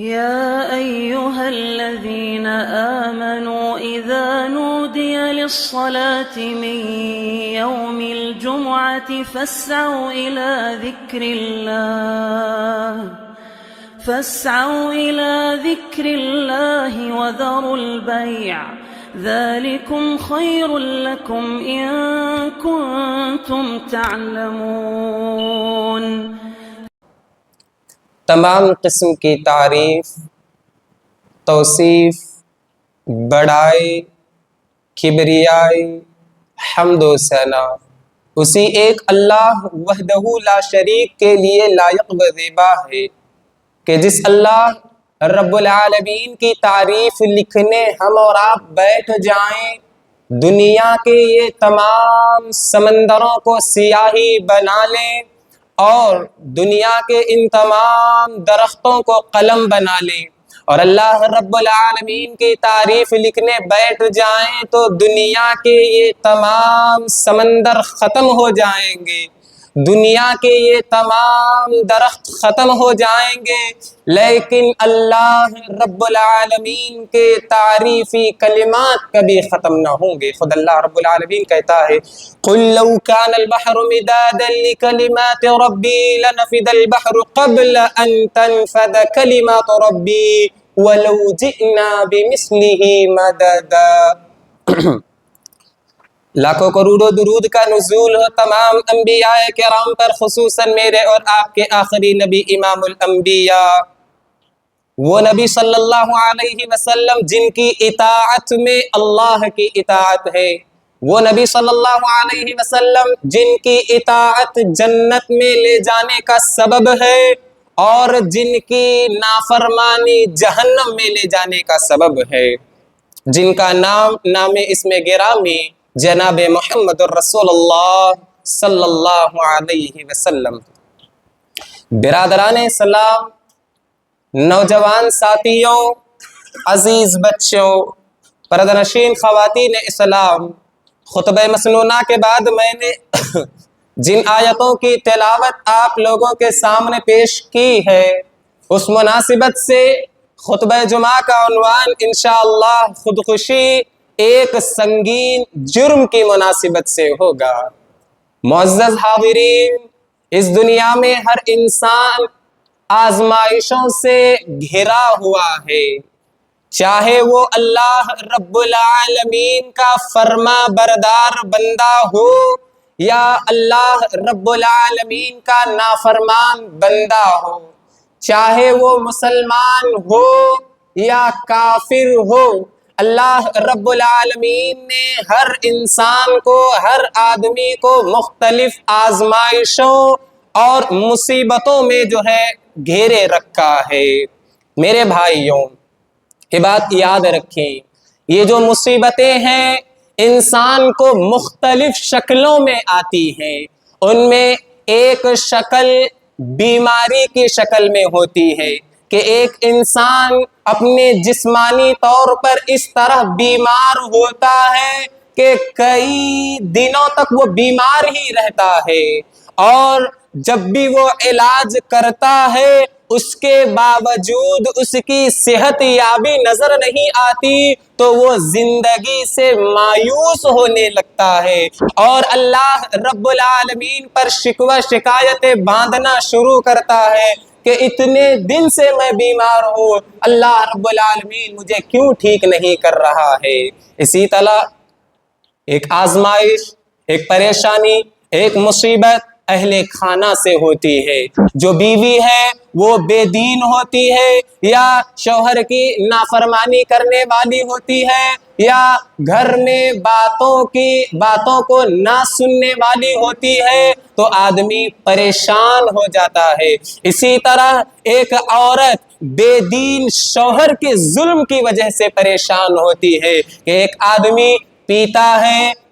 يا أيها الذين آمنوا إذا نودي للصلاة من يوم الجمعة فاسعوا إلى ذكر الله وذروا البيع ذلكم خير لكم إن كنتم تعلمون۔ تمام قسم کی تعریف، توصیف، بڑائی، کبریائی، حمد و ثنا اسی ایک اللہ وحدہ لا شریک کے لیے لائق و زیبا ہے کہ جس اللہ رب العالمین کی تعریف لکھنے ہم اور آپ بیٹھ جائیں، دنیا کے یہ تمام سمندروں کو سیاہی بنا لیں اور دنیا کے ان تمام درختوں کو قلم بنا لیں اور اللہ رب العالمین کی تعریف لکھنے بیٹھ جائیں تو دنیا کے یہ تمام سمندر ختم ہو جائیں گے، دنیا کے یہ تمام درخت ختم ہو جائیں گے، لیکن اللہ رب العالمین کے تعریفی کلمات کبھی ختم نہ ہوں گے۔ خود اللہ رب العالمین کہتا ہے قُلْ لَوْ كَانَ الْبَحْرُ مِدَادًا لِكَلِمَاتِ رَبِّي لَنَفِدَ الْبَحْرُ قَبْلَ أَن تَنفَدَ كَلِمَاتُ رَبِّي وَلَوْ جِئْنَا بِمِثْلِهِ مَدَدًا۔ لاکھوں کروڑوں درود کا نزول ہو تمام انبیاء کرام پر، خصوصاً میرے اور آپ کے آخری نبی امام الانبیاء، وہ نبی صلی اللہ علیہ وسلم جن کی اطاعت میں اللہ کی اطاعت ہے، وہ نبی صلی اللہ علیہ وسلم جن کی اطاعت جنت میں لے جانے کا سبب ہے اور جن کی نافرمانی جہنم میں لے جانے کا سبب ہے، جن کا نام اسم گرامی جناب محمد الرسول اللہ صلی اللہ علیہ وسلم۔ برادران اسلام، نوجوان ساتھیوں، عزیز بچوں، پردنشین خواتین اسلام، خطبہ مسنونہ کے بعد میں نے جن آیتوں کی تلاوت آپ لوگوں کے سامنے پیش کی ہے اس مناسبت سے خطبہ جمعہ کا عنوان انشاءاللہ خودکشی ایک سنگین جرم کی مناسبت سے ہوگا۔ معزز حاضرین، اس دنیا میں ہر انسان آزمائشوں سے گھرا ہوا ہے، چاہے وہ اللہ رب العالمین کا فرما بردار بندہ ہو یا اللہ رب العالمین کا نافرمان بندہ ہو، چاہے وہ مسلمان ہو یا کافر ہو، اللہ رب العالمین نے ہر انسان کو، ہر آدمی کو مختلف آزمائشوں اور مصیبتوں میں جو ہے گھیرے رکھا ہے۔ میرے بھائیوں، یہ بات یاد رکھیں، یہ جو مصیبتیں ہیں انسان کو مختلف شکلوں میں آتی ہیں، ان میں ایک شکل بیماری کی شکل میں ہوتی ہے کہ ایک انسان اپنے جسمانی طور پر اس طرح بیمار ہوتا ہے کہ کئی دنوں تک وہ بیمار ہی رہتا ہے، اور جب بھی وہ علاج کرتا ہے اس کے باوجود اس کی صحت یابی نظر نہیں آتی تو وہ زندگی سے مایوس ہونے لگتا ہے اور اللہ رب العالمین پر شکوہ شکایتیں باندھنا شروع کرتا ہے کہ اتنے دن سے میں بیمار ہوں، اللہ رب العالمین مجھے کیوں ٹھیک نہیں کر رہا ہے۔ اسی طرح ایک آزمائش، ایک پریشانی، ایک مصیبت اہل خانہ سے ہوتی ہے، جو بیوی ہے وہ بے دین ہوتی ہے یا شوہر کی نافرمانی کرنے والی ہوتی ہے یا گھر میں باتوں کو نہ سننے والی ہوتی ہے تو آدمی پریشان ہو جاتا ہے۔ اسی طرح ایک عورت بے دین شوہر کے ظلم کی وجہ سے پریشان ہوتی ہے کہ ایک آدمی پیتا ہے،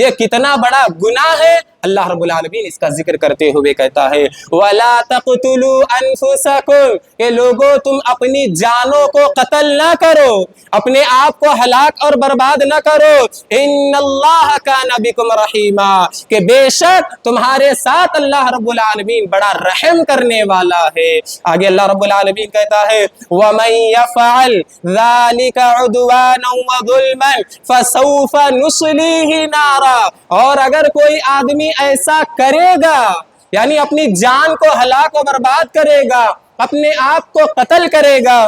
یہ کتنا بڑا گناہ ہے۔ اللہ رب العالمین اس کا ذکر کرتے ہوئے کہتا ہے وَلَا تَقْتُلُوا أَنفُسَكُمْ کہ لوگوں تم اپنی جانوں کو قتل نہ کرو، اپنے آپ کو ہلاک اور برباد نہ کرو، إِنَّ اللَّهَ كَانَ بِكُمْ رَحِيمًا کہ بے شک تمہارے ساتھ اللہ رب العالمین بڑا رحم کرنے والا ہے۔ آگے اللہ رب العالمین کہتا ہے وَمَن يَفْعَلْ ذَلِكَ عُدْوَانًا وَظُلْمًا فَسَوْفَ نُصْلِيهِ نَارًا اور اگر کوئی آدمی ایسا کرے گا یعنی اپنی جان کو ہلاک و برباد کرے گا، اپنے آپ کو قتل کرے گا،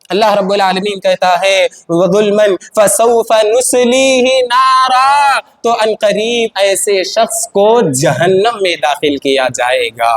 اللہ رب العالمین کہتا ہے وَظُلْمًا فَسَوْفَ نُصْلِيهِ نَارًا تو عنقریب ایسے شخص کو جہنم میں داخل کیا جائے گا۔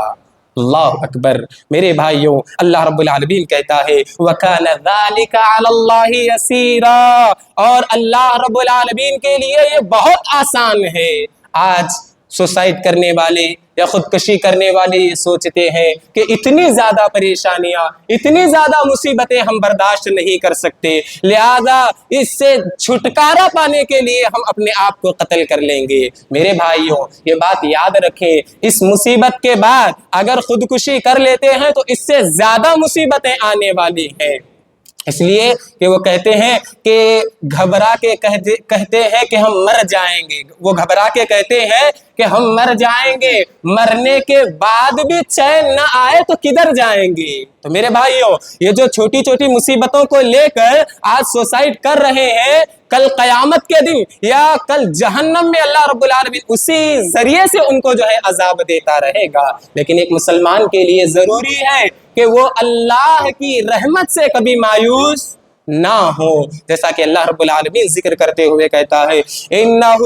اللہ اکبر۔ میرے بھائیوں، اللہ رب العالمین کہتا ہے وَكَانَ ذَلِكَ عَلَى اللَّهِ يَسِيرًا اور اللہ رب العالمین کے لیے یہ بہت آسان ہے۔ آج سوسائڈ کرنے والے یا خودکشی کرنے والے یہ سوچتے ہیں کہ اتنی زیادہ پریشانیاں، اتنی زیادہ مصیبتیں ہم برداشت نہیں کر سکتے، لہذا اس سے چھٹکارا پانے کے لیے ہم اپنے آپ کو قتل کر لیں گے۔ میرے بھائیوں، یہ بات یاد رکھیں، اس مصیبت کے بعد اگر خودکشی کر لیتے ہیں تو اس سے زیادہ مصیبتیں آنے والی ہیں۔ اس لیے کہ وہ کہتے ہیں کہ گھبرا کے کہتے ہیں کہ ہم مر جائیں گے، وہ گھبرا کے کہتے ہیں کہ ہم مر جائیں گے، مرنے کے بعد بھی چین نہ آئے تو کدھر جائیں گے؟ تو میرے بھائیوں، یہ جو چھوٹی چھوٹی مصیبتوں کو لے کر آج سوسائڈ کر رہے ہیں، کل قیامت کے دن یا کل جہنم میں اللہ رب العالمین اسی ذریعے سے ان کو جو ہے عذاب دیتا رہے گا۔ لیکن ایک مسلمان کے لیے ضروری ہے کہ وہ اللہ کی رحمت سے کبھی مایوس نہ ہو، جیسا کہ اللہ رب العالمین ذکر کرتے ہوئے کہتا ہے إِنَّهُ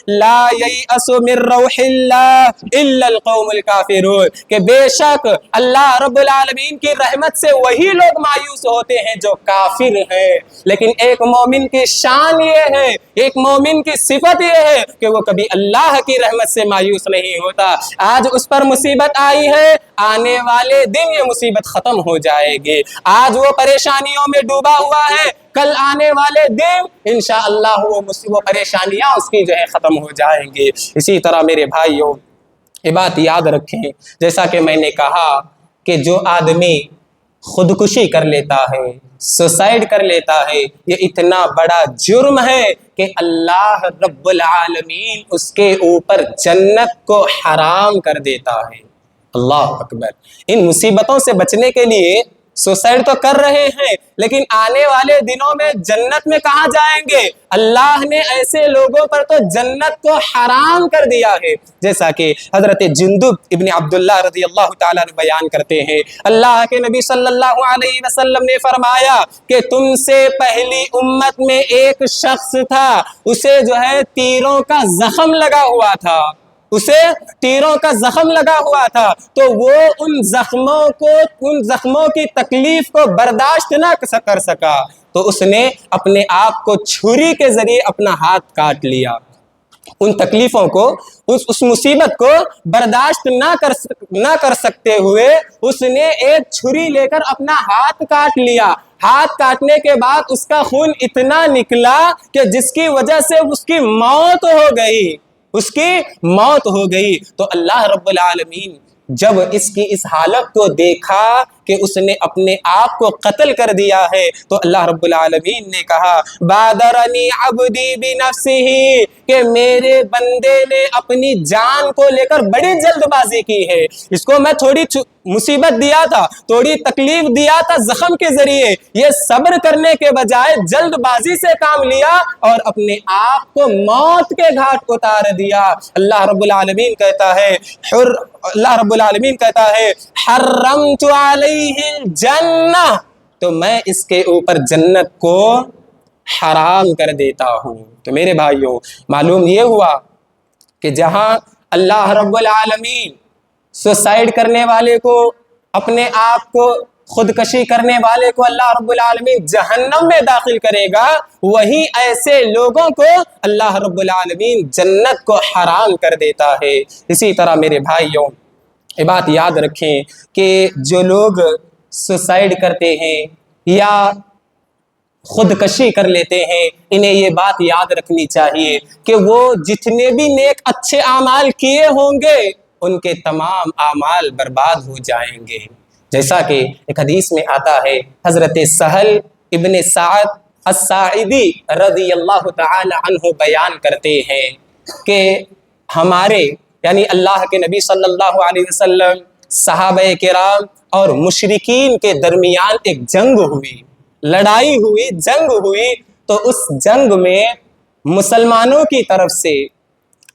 لَا يَيْأَسُ مِن رَّوْحِ اللَّهِ إِلَّا الْقَوْمُ الْكَافِرُونَ کہ بے شک اللہ رب العالمین کی رحمت سے وہی لوگ مایوس ہوتے ہیں جو کافر ہیں، لیکن ایک مومن کی شان یہ ہے، ایک مومن کی صفت یہ ہے کہ وہ کبھی اللہ کی رحمت سے مایوس نہیں ہوتا۔ آج اس پر مصیبت آئی ہے، آنے والے دن یہ مصیبت ختم ہو جائے گی۔ آج وہ پریشانیوں میں ڈوبا ہوا ہے، کل آنے والے دن انشاءاللہ وہ پریشانیاں اس کی جو ہے ختم ہو جائیں گے۔ اسی طرح میرے بھائیوں، یہ بات یاد رکھیں، جیسا کہ میں نے کہا کہ جو آدمی خودکشی کر لیتا ہے، سوسائڈ کر لیتا ہے، یہ اتنا بڑا جرم ہے کہ اللہ رب العالمین اس کے اوپر جنت کو حرام کر دیتا ہے۔ اللہ اکبر۔ ان مصیبتوں سے بچنے کے لیے سوسائڈ تو کر رہے ہیں، لیکن آنے والے دنوں میں جنت میں کہاں جائیں گے؟ اللہ نے ایسے لوگوں پر تو جنت کو حرام کر دیا ہے، جیسا کہ حضرت جندب ابن عبداللہ رضی اللہ تعالیٰ عنہ بیان کرتے ہیں، اللہ کے نبی صلی اللہ علیہ وسلم نے فرمایا کہ تم سے پہلی امت میں ایک شخص تھا، اسے جو ہے تیروں کا زخم لگا ہوا تھا، اسے تیروں کا زخم لگا ہوا تھا، تو وہ ان زخموں کی تکلیف کو برداشت نہ کر سکا، تو اس نے اپنے آپ کو چھری کے ذریعے اپنا ہاتھ کاٹ لیا۔ ان تکلیفوں کو، اس مصیبت کو برداشت نہ کر سکتے ہوئے اس نے ایک چھری لے کر اپنا ہاتھ کاٹ لیا۔ ہاتھ کاٹنے کے بعد اس کا خون اتنا نکلا کہ جس کی وجہ سے اس کی موت ہو گئی، اس کی موت ہو گئی۔ تو اللہ رب العالمین جب اس کی اس حالت کو دیکھا کہ اس نے اپنے آپ کو قتل کر دیا ہے، تو اللہ رب العالمین نے کہا بادرنی عبدی بنفسہ کہ میرے بندے نے اپنی جان کو لے کر بڑی جلد بازی کی ہے، اس کو میں تھوڑی مصیبت دیا تھا، تھوڑی تکلیف دیا تھا زخم کے ذریعے، یہ صبر کرنے کے بجائے جلد بازی سے کام لیا اور اپنے آپ کو موت کے گھاٹ اتار دیا۔ اللہ رب العالمین کہتا ہے حرمت علیہ الجنہ تو میں اس کے اوپر جنت کو حرام کر دیتا ہوں۔ تو میرے بھائیوں، معلوم یہ ہوا کہ جہاں اللہ رب العالمین سوسائڈ کرنے والے کو، اپنے آپ کو خودکشی کرنے والے کو اللہ رب العالمین جہنم میں داخل کرے گا، وہی ایسے لوگوں کو اللہ رب العالمین جنت کو حرام کر دیتا ہے۔ اسی طرح میرے بھائیوں، یہ بات یاد رکھیں کہ جو لوگ سوسائڈ کرتے ہیں یا خودکشی کر لیتے ہیں، انہیں یہ بات یاد رکھنی چاہیے کہ وہ جتنے بھی نیک اچھے اعمال کیے ہوں گے ان کے تمام اعمال برباد ہو جائیں گے۔ جیسا کہ ایک حدیث میں آتا ہے، حضرت سہل ابن سعد الساعدی رضی اللہ تعالی عنہ بیان کرتے ہیں کہ ہمارے یعنی اللہ کے نبی صلی اللہ علیہ وسلم، صحابہ کرام اور مشرکین کے درمیان ایک جنگ ہوئی، لڑائی ہوئی، جنگ ہوئی، تو اس جنگ میں مسلمانوں کی طرف سے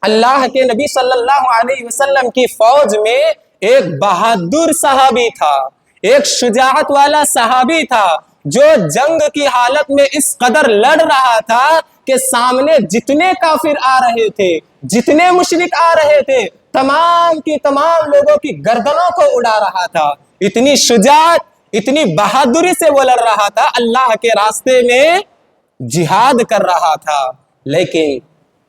اللہ کے نبی صلی اللہ علیہ وسلم کی فوج میں ایک بہادر صحابی تھا، ایک شجاعت والا صحابی تھا، جو جنگ کی حالت میں اس قدر لڑ رہا تھا کہ سامنے جتنے کافر آ رہے تھے، جتنے مشرک آ رہے تھے، تمام کی تمام لوگوں کی گردنوں کو اڑا رہا تھا۔ اتنی شجاعت، اتنی بہادری سے وہ لڑ رہا تھا، اللہ کے راستے میں جہاد کر رہا تھا۔ لیکن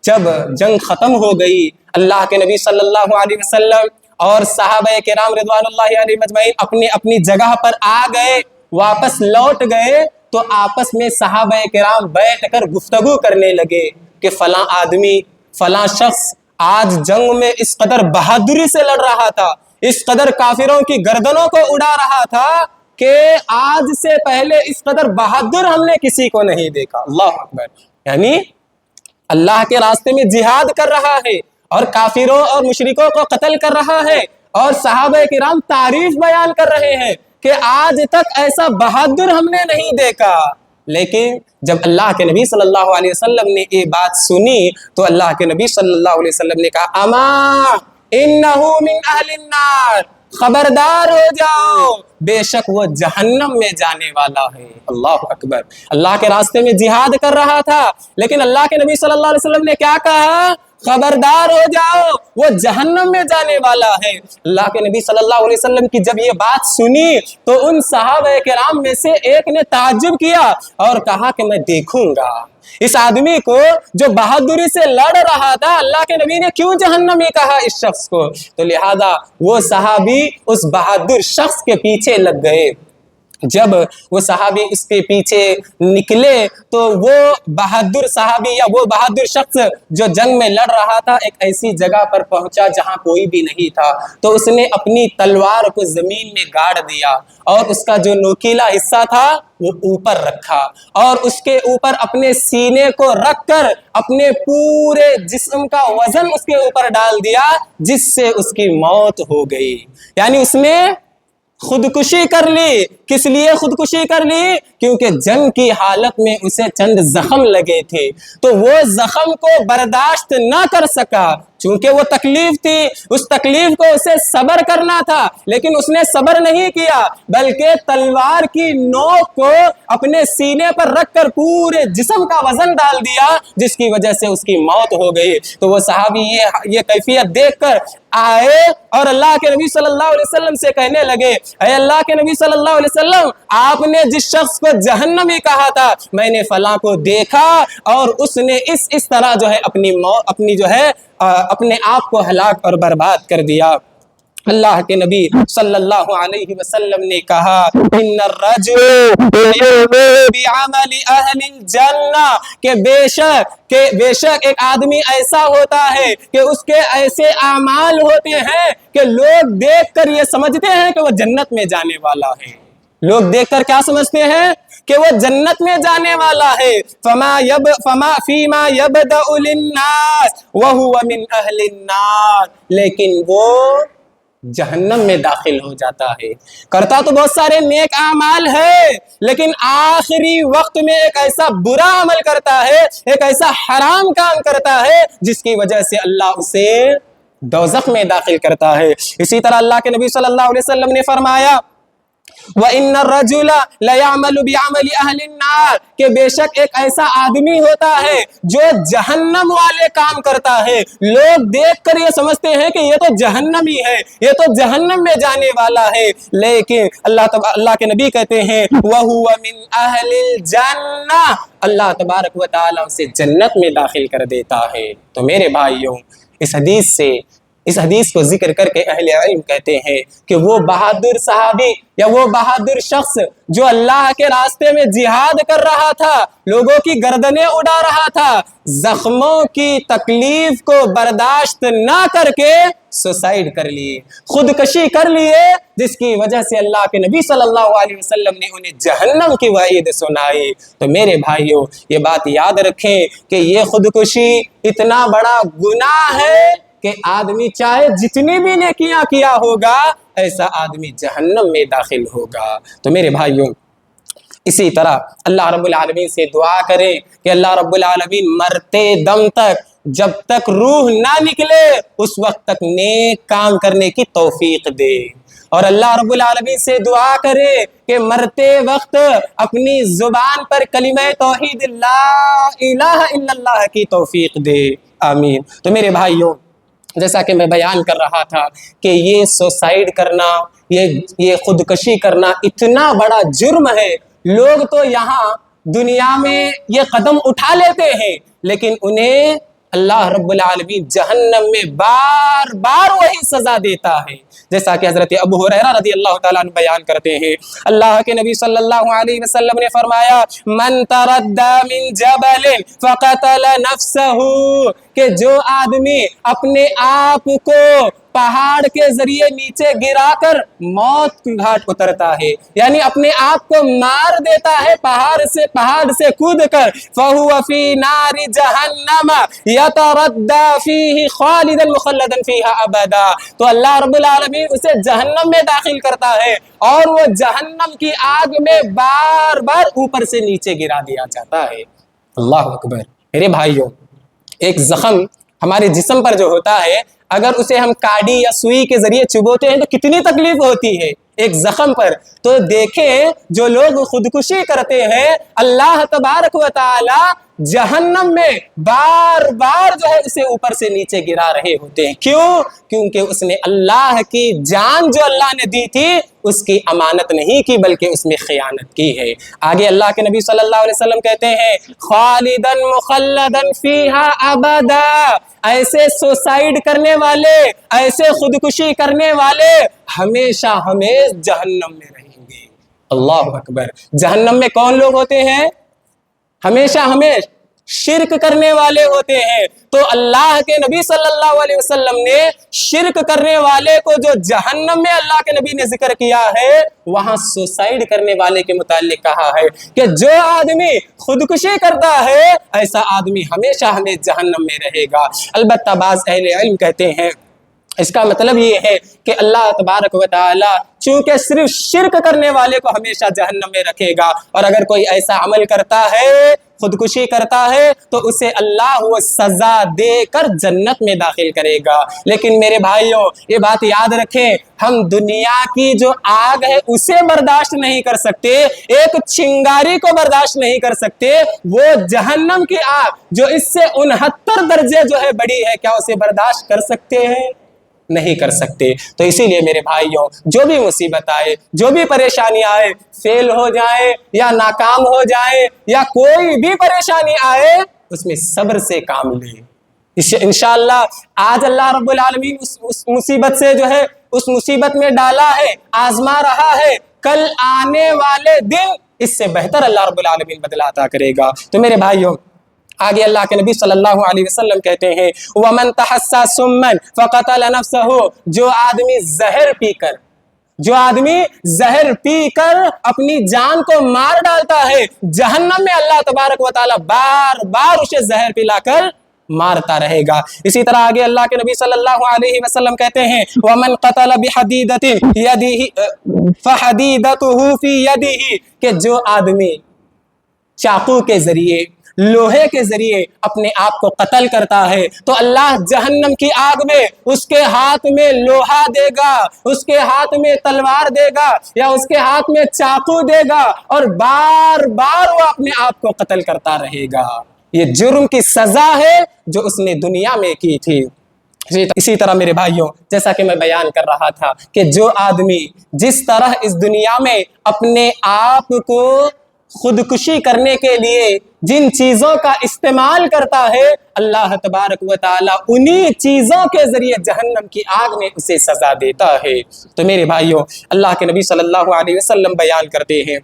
جب جنگ ختم ہو گئی، اللہ کے نبی صلی اللہ علیہ وسلم اور صحابہ کرام رضوان اللہ علیہ مجمعین اپنی اپنی جگہ پر آ گئے، واپس لوٹ گئے، تو آپس میں صحابہ کرام بیٹھ کر گفتگو کرنے لگے کہ فلاں آدمی، فلاں شخص آج جنگ میں اس قدر بہادری سے لڑ رہا تھا، اس قدر کافروں کی گردنوں کو اڑا رہا تھا کہ آج سے پہلے اس قدر بہادر ہم نے کسی کو نہیں دیکھا۔ اللہ اکبر! یعنی اللہ کے راستے میں جہاد کر رہا ہے اور کافروں اور مشرکوں کو قتل کر رہا ہے، اور صحابہ کرام تعریف بیان کر رہے ہیں کہ آج تک ایسا بہادر ہم نے نہیں دیکھا۔ لیکن جب اللہ کے نبی صلی اللہ علیہ وسلم نے یہ بات سنی تو اللہ کے نبی صلی اللہ علیہ وسلم نے کہا، اما انہو من اہل النار، خبردار ہو جاؤ، بے شک وہ جہنم میں جانے والا ہے۔ اللہ اکبر! اللہ کے راستے میں جہاد کر رہا تھا، لیکن اللہ کے نبی صلی اللہ علیہ وسلم نے کیا کہا؟ خبردار ہو جاؤ، وہ جہنم میں جانے والا ہے۔ اللہ کے نبی صلی اللہ علیہ وسلم کی جب یہ بات سنی تو ان صحابہ کرام میں سے ایک نے تعجب کیا اور کہا کہ میں دیکھوں گا اس آدمی کو جو بہادری سے لڑ رہا تھا، اللہ کے نبی نے کیوں جہنمی کہا اس شخص کو؟ تو لہذا وہ صحابی اس بہادر شخص کے پیچھے لگ گئے۔ جب وہ صحابی اس کے پیچھے نکلے تو وہ بہادر صحابی یا وہ بہادر شخص جو جنگ میں لڑ رہا تھا ایک ایسی جگہ پر پہنچا جہاں کوئی بھی نہیں تھا، تو اس نے اپنی تلوار کو زمین میں گاڑ دیا اور اس کا جو نوکیلا حصہ تھا وہ اوپر رکھا، اور اس کے اوپر اپنے سینے کو رکھ کر اپنے پورے جسم کا وزن اس کے اوپر ڈال دیا، جس سے اس کی موت ہو گئی۔ یعنی اس نے خودکشی کر لی۔ کس لیے خودکشی کر لی؟ کیونکہ جنگ کی حالت میں اسے چند زخم لگے تھے، تو وہ زخم کو برداشت نہ کر سکا، چونکہ وہ تکلیف تھی، اس تکلیف کو اسے صبر کرنا تھا، لیکن اس نے صبر نہیں کیا، بلکہ تلوار کی نوک کو اپنے سینے پر رکھ کر پورے جسم کا وزن ڈال دیا، جس کی وجہ سے اس کی موت ہو گئی۔ تو وہ صحابی یہ کیفیت دیکھ کر آئے اور اللہ کے نبی صلی اللہ علیہ وسلم سے کہنے لگے، اے اللہ کے نبی صلی اللہ علیہ وسلم، آپ نے جس شخص کو جہنمی کہا تھا، میں نے فلاں کو دیکھا اور اس نے اس طرح جو ہے اپنے آپ کو ہلاک اور برباد کر دیا۔ اللہ کے نبی صلی اللہ علیہ وسلم نے کہا، ان الرجل بعمل اہل الجنہ، کہ بے شک ایک آدمی ایسا ہوتا ہے کہ اس کے ایسے اعمال ہوتے ہیں کہ لوگ دیکھ کر یہ سمجھتے ہیں کہ وہ جنت میں جانے والا ہے۔ لوگ دیکھ کر کیا سمجھتے ہیں؟ کہ وہ جنت میں جانے والا ہے۔ فیما یبدأ للناس وہو من اہل النار، لیکن وہ جہنم میں داخل ہو جاتا ہے۔ کرتا تو بہت سارے نیک اعمال ہے، لیکن آخری وقت میں ایک ایسا برا عمل کرتا ہے، ایک ایسا حرام کام کرتا ہے جس کی وجہ سے اللہ اسے دوزخ میں داخل کرتا ہے۔ اسی طرح اللہ کے نبی صلی اللہ علیہ وسلم نے فرمایا، وَإِنَّ الرَّجُلَ لَيَعْمَلُ بِعَمَلِ أَهْلِ النَّارِ، کہ بے شک ایک ایسا آدمی ہوتا ہے جو جہنم والے کام کرتا ہے، لوگ دیکھ کر یہ سمجھتے ہیں کہ یہ تو جہنمی ہے، یہ تو جہنم میں جانے والا ہے، لیکن اللہ کے نبی کہتے ہیں وَهُوَ مِنْ أَهْلِ الْجَنَّةِ، اللہ تبارک و تعالیٰ اسے جنت میں داخل کر دیتا ہے۔ تو میرے بھائیوں، اس حدیث سے اس حدیث کو ذکر کر کے اہل علم کہتے ہیں کہ وہ بہادر صحابی یا وہ بہادر شخص جو اللہ کے راستے میں جہاد کر رہا تھا، لوگوں کی گردنیں اڑا رہا تھا، زخموں کی تکلیف کو برداشت نہ کر کے سوسائڈ کر لیے، خودکشی کر لیے، جس کی وجہ سے اللہ کے نبی صلی اللہ علیہ وسلم نے انہیں جہنم کی وعید سنائی۔ تو میرے بھائیوں، یہ بات یاد رکھیں کہ یہ خودکشی اتنا بڑا گناہ ہے کہ آدمی چاہے جتنی بھی نیکیاں کیا ہوگا، ایسا آدمی جہنم میں داخل ہوگا۔ تو میرے بھائیوں، اسی طرح اللہ رب العالمین سے دعا کریں کہ اللہ رب العالمین مرتے دم تک، جب تک روح نہ نکلے اس وقت تک نیک کام کرنے کی توفیق دے، اور اللہ رب العالمین سے دعا کرے کہ مرتے وقت اپنی زبان پر کلمہ توحید لا الہ الا اللہ کی توفیق دے، آمین۔ تو میرے بھائیوں، جیسا کہ میں بیان کر رہا تھا کہ یہ سوسائڈ کرنا، یہ خودکشی کرنا اتنا بڑا جرم ہے۔ لوگ تو یہاں دنیا میں یہ قدم اٹھا لیتے ہیں، لیکن انہیں اللہ رب العالمین جہنم میں بار بار وہی سزا دیتا ہے، جیسا کہ حضرت ابو ہریرہ رضی اللہ تعالیٰ عنہ بیان کرتے ہیں۔ اللہ کے نبی صلی اللہ علیہ وسلم نے فرمایا، من تردى من جبل فقتل نفسه، کہ جو آدمی اپنے آپ کو پہاڑ کے ذریعے نیچے گرا کر موت کی گھاٹ اترتا ہے، یعنی اپنے آپ کو مار دیتا ہے پہاڑ سے کود کر، فَهُوَ فِي نَارِ جَهَنَّمَ يَتَرَدَّى فِيهِ خَالِدًا مُخَلَّدًا فِيهَا أَبَدًا، تو اللہ رب العالمین اسے جہنم میں داخل کرتا ہے اور وہ جہنم کی آگ میں بار بار اوپر سے نیچے گرا دیا جاتا ہے۔ اللہ اکبر۔ میرے بھائیوں، ایک زخم ہمارے جسم پر جو ہوتا ہے، اگر اسے ہم کاڑی یا سوئی کے ذریعے چبوتے ہیں تو کتنی تکلیف ہوتی ہے ایک زخم پر۔ تو دیکھیں جو لوگ خودکشی کرتے ہیں، اللہ تبارک و تعالی جہنم میں بار بار جو ہے اسے اوپر سے نیچے گرا رہے ہوتے ہیں۔ کیوں؟ کیونکہ اس نے اللہ کی جان جو اللہ نے دی تھی اس کی امانت نہیں کی، بلکہ اس میں خیانت کی ہے۔ آگے اللہ کے نبی صلی اللہ علیہ وسلم کہتے ہیں، خالدن مخلدن فیہا ابدا، ایسے سوسائڈ کرنے والے، ایسے خودکشی کرنے والے ہمیشہ ہمیشہ جہنم میں رہیں گے۔ اللہ اکبر۔ جہنم میں کون لوگ ہوتے ہیں؟ ہمیشہ ہمیشہ شرک کرنے والے ہوتے ہیں۔ تو اللہ کے نبی صلی اللہ علیہ وسلم نے شرک کرنے والے کو جو جہنم میں اللہ کے نبی نے ذکر کیا ہے، وہاں سوسائڈ کرنے والے کے متعلق کہا ہے کہ جو آدمی خودکشی کرتا ہے ایسا آدمی ہمیشہ ہمیشہ جہنم میں رہے گا۔ البتہ بعض اہل علم کہتے ہیں اس کا مطلب یہ ہے کہ اللہ تبارک و تعالی چونکہ صرف شرک کرنے والے کو ہمیشہ جہنم میں رکھے گا، اور اگر کوئی ایسا عمل کرتا ہے، خودکشی کرتا ہے، تو اسے اللہ وہ سزا دے کر جنت میں داخل کرے گا۔ لیکن میرے بھائیوں، یہ بات یاد رکھیں، ہم دنیا کی جو آگ ہے اسے برداشت نہیں کر سکتے، ایک چنگاری کو برداشت نہیں کر سکتے، وہ جہنم کی آگ جو اس سے 69 درجے جو ہے بڑی ہے، کیا اسے برداشت کر سکتے ہیں؟ نہیں کر سکتے۔ تو اسی لیے میرے بھائیوں، جو بھی مصیبت آئے، جو بھی پریشانی آئے، فیل ہو جائے یا ناکام ہو جائے یا کوئی بھی پریشانی آئے، اس میں صبر سے کام لیں۔ انشاءاللہ آج اللہ رب العالمین اس مصیبت سے جو ہے اس مصیبت میں ڈالا ہے، آزما رہا ہے، کل آنے والے دن اس سے بہتر اللہ رب العالمین بدلہ عطا کرے گا۔ تو میرے بھائیوں، آگے اللہ کے نبی صلی اللہ علیہ وسلم کہتے ہیں، وَمَن تَحَسَّى سُمًّا فَقَتَلَ نَفْسَهُ، جو آدمی زہر پی کر اپنی جان کو مار ڈالتا ہے، جہنم میں اللہ تبارک و تعالی بار بار اسے زہر پلا کر مارتا رہے گا۔ اسی طرح آگے اللہ کے نبی صلی اللہ علیہ وسلم کہتے ہیں، وَمَن قَتَلَ بِحَدِيدَةٍ يَدِهِ فَحَدِيدَتُهُ فِي يَدِهِ، کہ جو آدمی چاقو کے ذریعے، لوہے کے ذریعے اپنے آپ کو قتل کرتا ہے، تو اللہ جہنم کی آگ میں اس کے ہاتھ میں لوہا دے گا، اس کے ہاتھ میں تلوار دے گا، یا اس کے ہاتھ میں چاقو دے گا، اور بار بار وہ اپنے آپ کو قتل کرتا رہے گا۔ یہ جرم کی سزا ہے جو اس نے دنیا میں کی تھی۔ اسی طرح میرے بھائیوں، جیسا کہ میں بیان کر رہا تھا کہ جو آدمی جس طرح اس دنیا میں اپنے آپ کو خودکشی کرنے کے لیے جن چیزوں کا استعمال کرتا ہے اللہ تبارک و تعالی انہی چیزوں کے ذریعے جہنم کی آگ میں اسے سزا دیتا ہے۔ تو میرے بھائیوں، اللہ کے نبی صلی اللہ علیہ وسلم بیان کرتے ہیں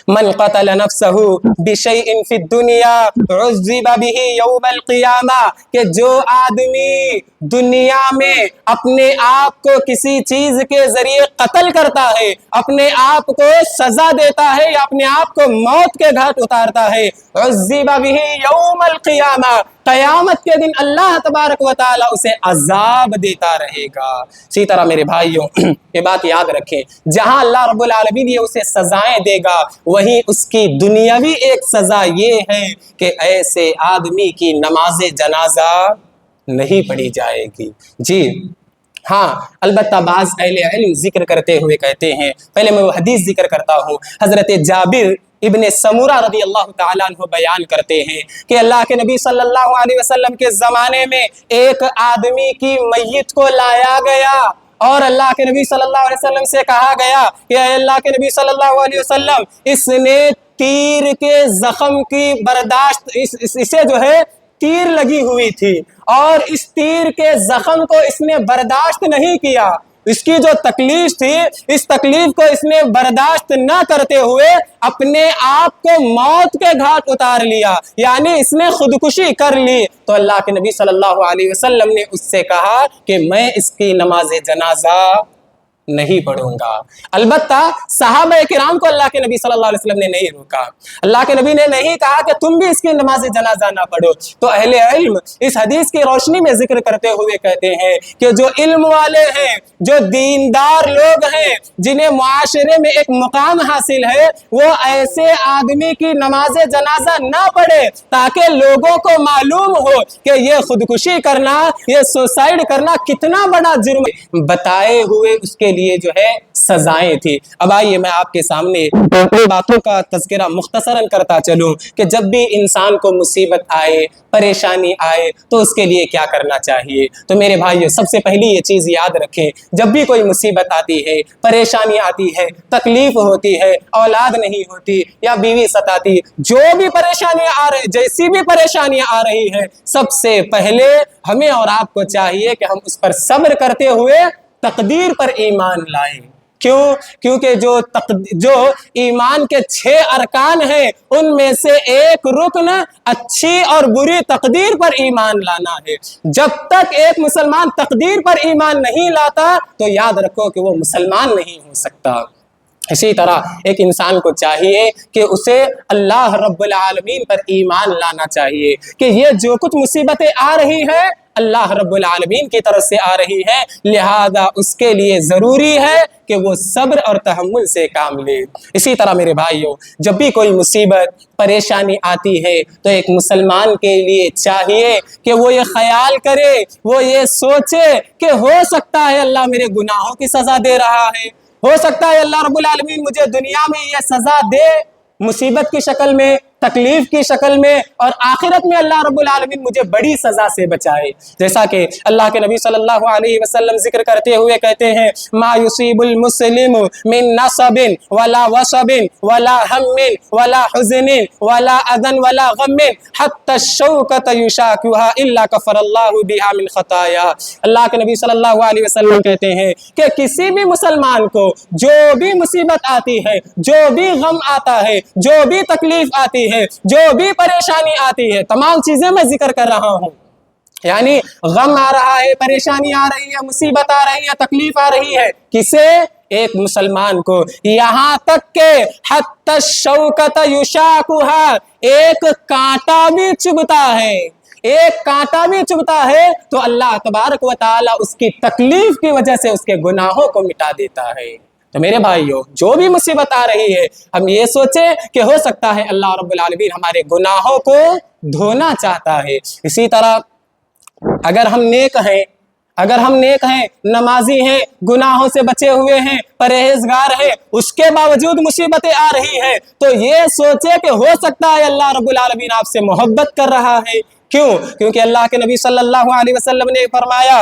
من قتل نفسه بشیء فی الدنیا عذب به یوم القیامہ، کہ جو آدمی دنیا میں اپنے آپ کو کسی چیز کے ذریعے قتل کرتا ہے، اپنے آپ کو سزا دیتا ہے یا اپنے آپ کو موت کے گھاٹ اتارتا ہے، عذب به یوم القیامہ، قیامت کے دن اللہ تبارک و تعالی اسے عذاب دیتا رہے گا۔ اسی طرح میرے بھائیوں یہ بات یاد رکھیں، جہاں اللہ رب العالمین یہ اسے سزائیں دے گا، وہیں اس کی دنیاوی ایک سزا یہ ہے کہ ایسے آدمی کی نماز جنازہ نہیں پڑھی جائے گی۔ جی ہاں، البتہ بعض اہل علم ذکر کرتے ہوئے کہتے ہیں، پہلے میں وہ حدیث ذکر کرتا ہوں، حضرت جابر ابن سمورہ رضی اللہ تعالیٰ عنہ بیان کرتے ہیں کہ اللہ کے نبی صلی اللہ علیہ وسلم کے زمانے میں ایک آدمی کی میت کو لایا گیا اور اللہ کے نبی صلی اللہ علیہ وسلم سے کہا گیا کہ اے اللہ کے نبی صلی اللہ علیہ وسلم، اس نے تیر کے زخم کی برداشت، اسے جو ہے تیر لگی ہوئی تھی اور اس تیر کے زخم کو اس نے برداشت نہیں کیا، اس کی جو تکلیف تھی اس تکلیف کو اس نے برداشت نہ کرتے ہوئے اپنے آپ کو موت کے گھاٹ اتار لیا، یعنی اس نے خودکشی کر لی۔ تو اللہ کے نبی صلی اللہ علیہ وسلم نے اس سے کہا کہ میں اس کی نماز جنازہ نہیں پڑھوں گا۔ البتہ صحابہ کرام کو اللہ کے نبی صلی اللہ علیہ وسلم نے نہیں روکا، اللہ کے نبی نے نہیں کہا کہ تم بھی اس کی نماز جنازہ نہ پڑھو۔ تو اہل علم اس حدیث کی روشنی میں ذکر کرتے ہوئے کہتے ہیں کہ جو علم والے ہیں، جو دیندار لوگ ہیں، جنہیں معاشرے میں ایک مقام حاصل ہے، وہ ایسے آدمی کی نماز جنازہ نہ پڑھے تاکہ لوگوں کو معلوم ہو کہ یہ خودکشی کرنا، یہ سوسائڈ کرنا کتنا بڑا جرم ہے، بتائے ہوئے اس کے لیے جو ہے سزائیں تھی۔ اب آئیے میں آپ کے سامنے باتوں کا تذکرہ مختصراً کرتا چلوں کہ جب بھی انسان کو مصیبت آئے، پریشانی آئے تو اس کے لیے کیا کرنا چاہیے۔ تو میرے بھائیو، سب سے پہلی یہ چیز یاد رکھیں، جب بھی کوئی مصیبت آتی ہے، پریشانی آتی ہے، تکلیف ہوتی ہے، اولاد نہیں ہوتی یا بیوی ستاتی، جو بھی پریشانیاں آ رہی، جیسی بھی پریشانیاں آ رہی ہیں، سب سے پہلے ہمیں اور آپ کو چاہیے کہ ہم اس پر صبر کرتے ہوئے تقدیر پر ایمان لائیں۔ کیونکہ جو ایمان کے 6 ارکان ہیں ان میں سے ایک رکن اچھی اور بری تقدیر پر ایمان لانا ہے۔ جب تک ایک مسلمان تقدیر پر ایمان نہیں لاتا تو یاد رکھو کہ وہ مسلمان نہیں ہو سکتا۔ اسی طرح ایک انسان کو چاہیے کہ اسے اللہ رب العالمین پر ایمان لانا چاہیے کہ یہ جو کچھ مصیبتیں آ رہی ہیں اللہ رب العالمین کی طرف سے آ رہی ہے، لہذا اس کے لیے ضروری ہے کہ وہ صبر اور تحمل سے کام لے۔ اسی طرح میرے بھائیوں، جب بھی کوئی مصیبت پریشانی آتی ہے تو ایک مسلمان کے لیے چاہیے کہ وہ یہ خیال کرے، وہ یہ سوچے کہ ہو سکتا ہے اللہ میرے گناہوں کی سزا دے رہا ہے، ہو سکتا ہے اللہ رب العالمین مجھے دنیا میں یہ سزا دے، مصیبت کی شکل میں، تکلیف کی شکل میں، اور آخرت میں اللہ رب العالمین مجھے بڑی سزا سے بچائے۔ جیسا کہ اللہ کے نبی صلی اللہ علیہ وسلم ذکر کرتے ہوئے کہتے ہیں ما یصیب المسلم من نصب ولا وصب ولا ہم ولا حزن ولا اذن ولا غم حتى الشوکۃ یشاکها الا کفر اللہ بها من خطایا۔ اللہ کے نبی صلی اللہ علیہ وسلم کہتے ہیں کہ کسی بھی مسلمان کو جو بھی مصیبت آتی ہے، جو بھی غم آتا ہے، جو بھی تکلیف آتی ہے، جو بھی پریشانی آتی ہے، تمام چیزیں میں ذکر کر رہا ہوں، یعنی غم آ رہا ہے، پریشانی آ رہی ہے، مصیبت آ رہی ہے، تکلیف آ رہی ہے، کسے؟ ایک مسلمان کو، یہاں تک کہ حتی الشوکۃ یشاکها، ایک کانٹا بھی چبھتا ہے، ایک کانٹا بھی چبھتا ہے تو اللہ تبارک و تعالی اس کی تکلیف کی وجہ سے اس کے گناہوں کو مٹا دیتا ہے۔ تو میرے بھائیوں، جو بھی مصیبت آ رہی ہے ہم یہ سوچیں کہ ہو سکتا ہے اللہ رب العالمین ہمارے گناہوں کو دھونا چاہتا ہے۔ اسی طرح اگر ہم نیک ہیں، نمازی ہیں، گناہوں سے بچے ہوئے ہیں، پرہیزگار ہیں، اس کے باوجود مصیبتیں آ رہی ہیں تو یہ سوچے کہ ہو سکتا ہے اللہ رب العالمین آپ سے محبت کر رہا ہے۔ کیوں؟ کیونکہ اللہ کے نبی صلی اللہ علیہ وسلم نے فرمایا